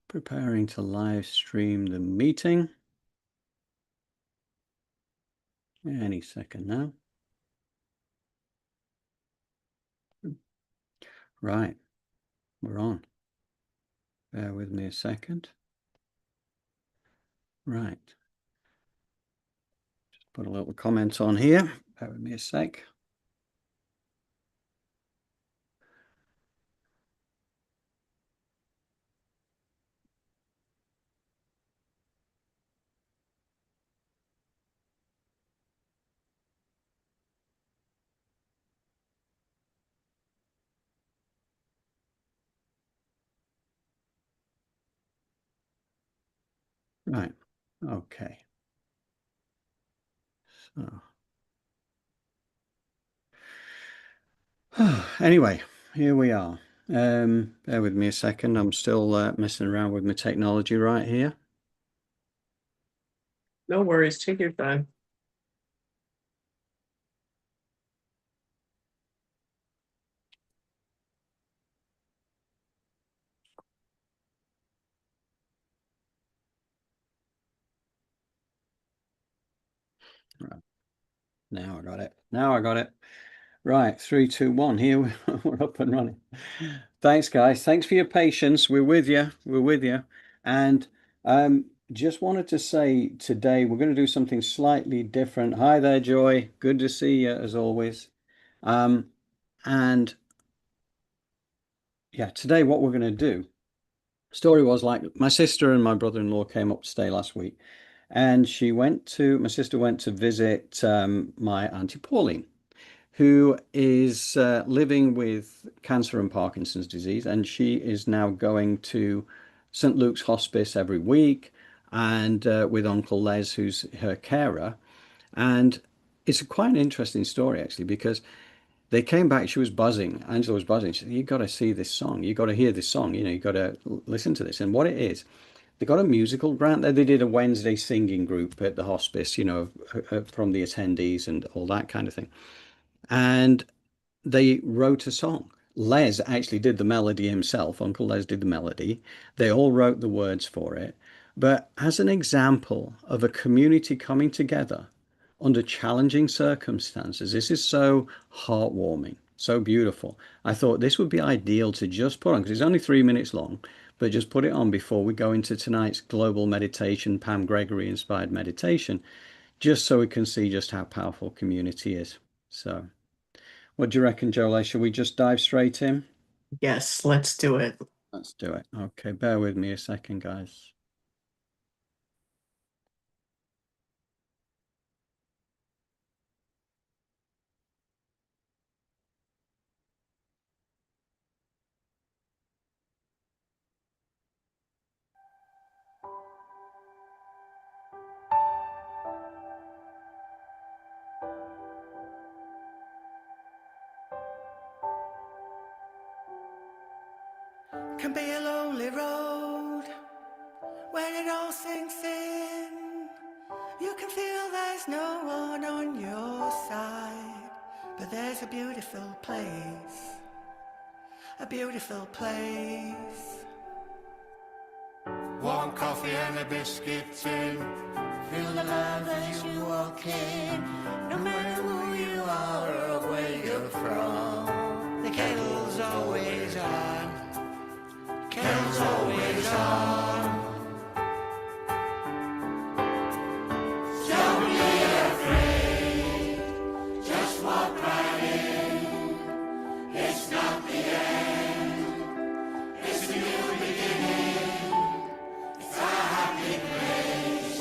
Preparing to live stream the meeting. Any second now. Right, we're on. Bear with me a second. Right. Just put a little comment on here. Bear with me a sec. Right, okay. So, anyway, here we are. Bear with me a second. I'm still messing around with my technology right here. No worries. Take your time. Right. Now I got it. Now I got it. Right, 3, 2, 1. Here we're up and running. Thanks, guys. Thanks for your patience. We're with you. We're with you. And just wanted to say today we're going to do something slightly different. Hi there, Joy. Good to see you as always. And yeah, today what we're going to do. Story was like my sister and my brother-in-law came up to stay last week, and my sister went to visit my Auntie Pauline, who is living with cancer and Parkinson's disease, and she is now going to St. Luke's Hospice every week, and with Uncle Les, who's her carer. And it's quite an interesting story, actually, because they came back, she was buzzing, Angela was buzzing. She said, "You got to see this song, you got to hear this song, you got to listen to this." And what it is, they got a musical grant there. They did a Wednesday singing group at the hospice, from the attendees and all that kind of thing. And they wrote a song. Les actually did the melody himself. Uncle Les did the melody. They all wrote the words for it. But as an example of a community coming together under challenging circumstances, this is so heartwarming, so beautiful. I thought this would be ideal to just put on, because it's only 3 minutes long, but just put it on before we go into tonight's global meditation, Pam Gregory inspired meditation, just so we can see just how powerful community is. So what do you reckon, Jolie? Should we just dive straight in? Yes, let's do it. Let's do it. Okay, bear with me a second, guys. Can be a lonely road when it all sinks in. You can feel there's no one on your side, but there's a beautiful place, a beautiful place. Warm coffee and a biscuit tin, feel the love as you walk in. No matter who you are or where you're from, the kettle's always on. Kettle's always on. Don't be afraid, just walk right in. It's not the end, it's a new beginning. It's our happy place,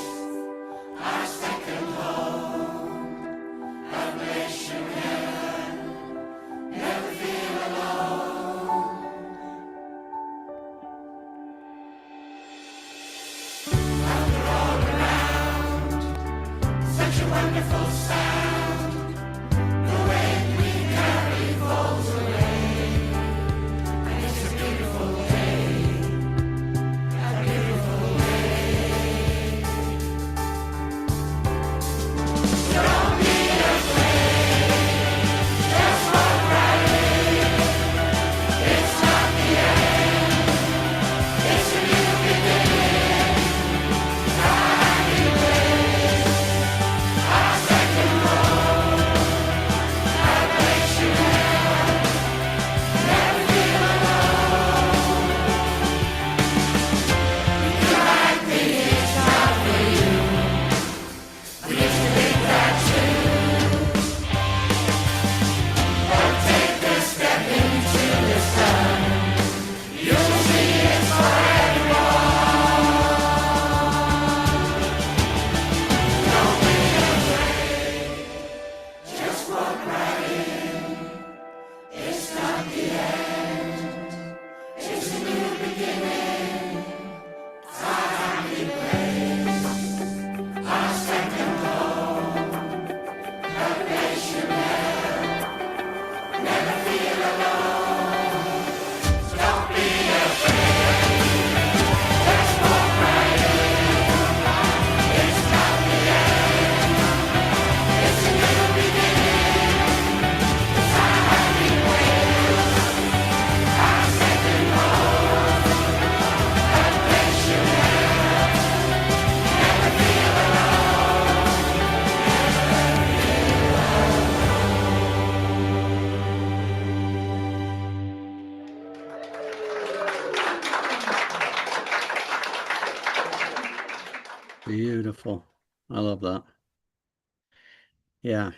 our second home, a place you never feel alone. Beautiful. I love that. Yeah.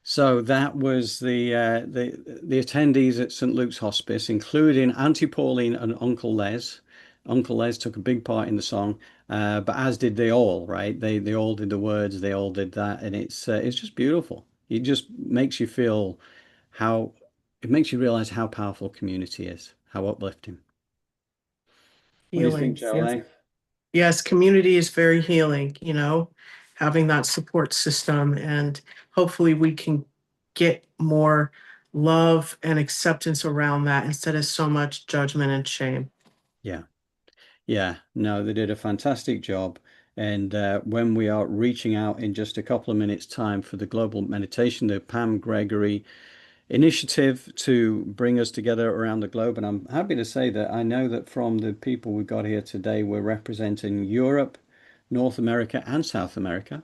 So that was the attendees at St. Luke's Hospice, including Auntie Pauline and Uncle Les. Uncle Les took a big part in the song, but as did they all, right? They all did the words, they all did that, and it's just beautiful. It just makes you feel how it makes you realize how powerful community is, how uplifting. What do you think, Healing. Yes. Jolie? Yes, community is very healing, having that support system, and hopefully we can get more love and acceptance around that instead of so much judgment and shame. Yeah. Yeah, no, they did a fantastic job. And when we are reaching out in just a couple of minutes' time for the global meditation, the Pam Gregory initiative to bring us together around the globe. And I'm happy to say that I know that from the people we've got here today, we're representing Europe, North America, and South America.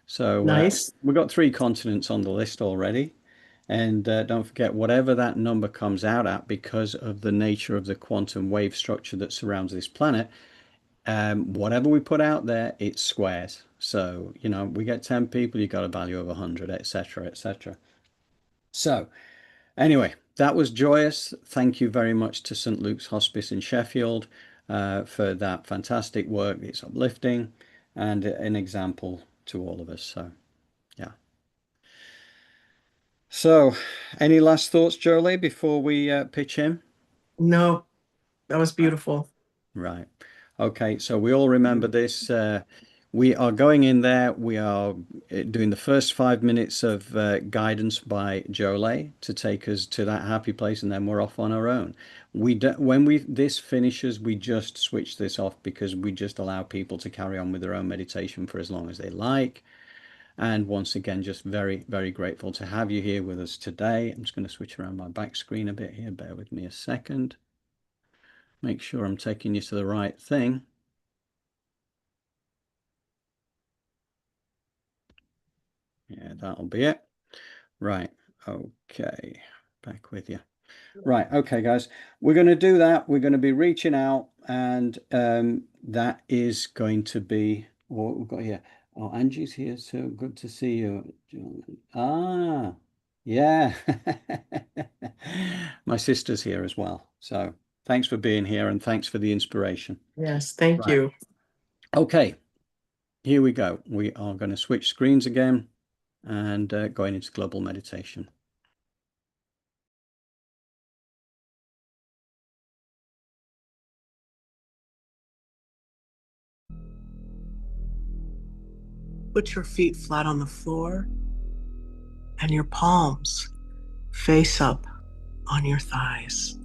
So Nice. we've got 3 continents on the list already. And don't forget, whatever that number comes out at, because of the nature of the quantum wave structure that surrounds this planet, whatever we put out there, it squares. So, we get 10 people, you got a value of 100, etc., etc. So, anyway, that was joyous. Thank you very much to St. Luke's Hospice in Sheffield for that fantastic work. It's uplifting and an example to all of us. So, yeah. So, any last thoughts, Jolie, before we pitch in? No, that was beautiful. Right. Okay. So we all remember this. We are going in there. We are doing the first 5 minutes of guidance by Jolie to take us to that happy place, and then we're off on our own. We do, when this finishes, we just switch this off because we just allow people to carry on with their own meditation for as long as they like. And once again, just very, very grateful to have you here with us today. I'm just going to switch around my back screen a bit here. Bear with me a second. Make sure I'm taking you to the right thing. Yeah, that'll be it. Right. Okay. Back with you. Right. Okay, guys. We're going to do that. We're going to be reaching out, and that is going to be what we've got here. Oh, Angie's here, so good to see you. Ah, yeah. My sister's here as well. So thanks for being here, and thanks for the inspiration. Yes, thank Right. you. Okay, here we go. We are going to switch screens again and going into global meditation. Put your feet flat on the floor and your palms face up on your thighs.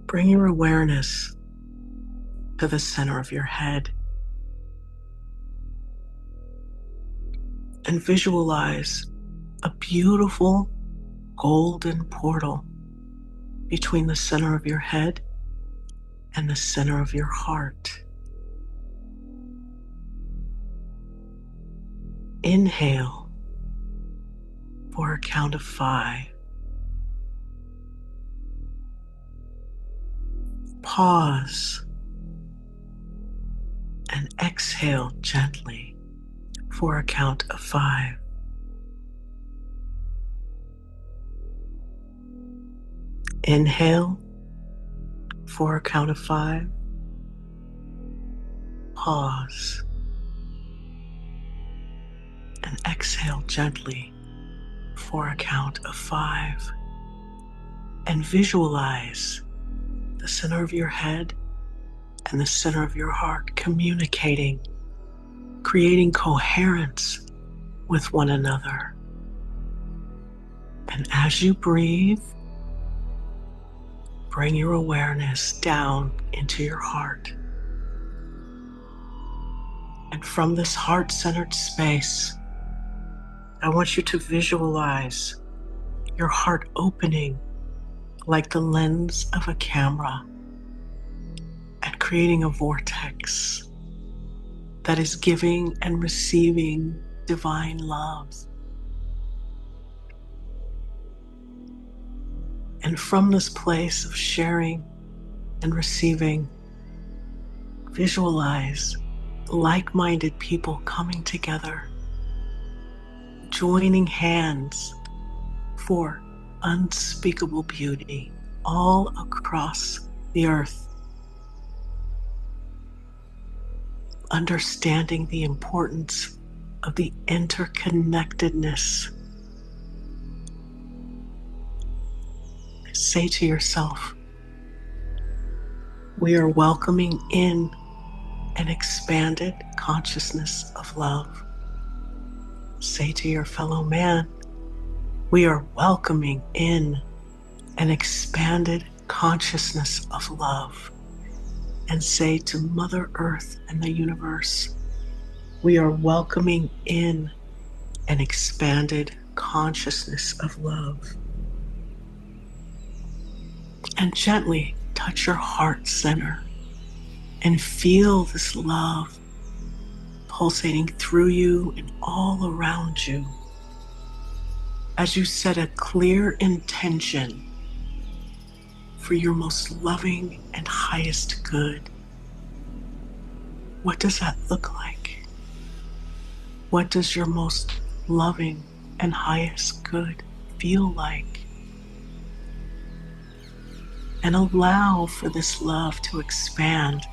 Bring your awareness to the center of your head and visualize a beautiful golden portal between the center of your head and the center of your heart. Inhale for a count of 5. Pause and exhale gently for a count of 5. Inhale for a count of 5. Pause and exhale gently for a count of 5. And visualize the center of your head and the center of your heart communicating, creating coherence with one another. And as you breathe, bring your awareness down into your heart. And from this heart-centered space, I want you to visualize your heart opening like the lens of a camera and creating a vortex that is giving and receiving divine love. And from this place of sharing and receiving, Visualize like-minded people coming together, joining hands for unspeakable beauty all across the earth, understanding the importance of the interconnectedness. Say to yourself, we are welcoming in an expanded consciousness of love. Say to your fellow man, we are welcoming in an expanded consciousness of love. And say to Mother Earth and the universe, we are welcoming in an expanded consciousness of love. And gently touch your heart center and feel this love pulsating through you and all around you as you set a clear intention for your most loving and highest good. What does that look like? What does your most loving and highest good feel like? And allow for this love to expand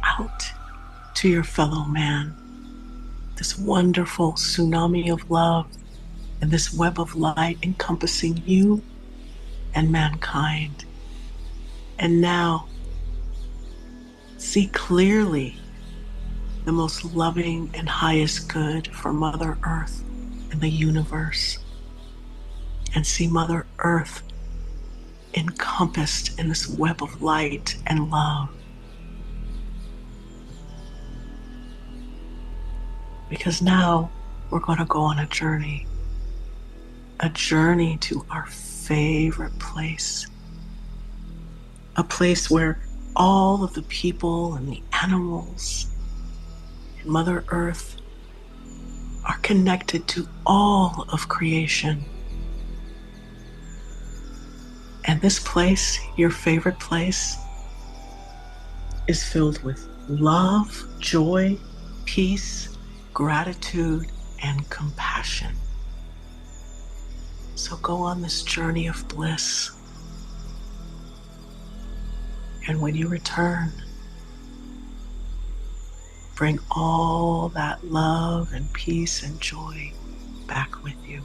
out to your fellow man. This wonderful tsunami of love and this web of light encompassing you and mankind. And now, see clearly the most loving and highest good for Mother Earth and the universe. And see Mother Earth encompassed in this web of light and love. Because now we're going to go on a journey to our favorite place. A place where all of the people and the animals and Mother Earth are connected to all of creation. And this place, your favorite place, is filled with love, joy, peace, gratitude, and compassion. So go on this journey of bliss. And when you return, bring all that love and peace and joy back with you.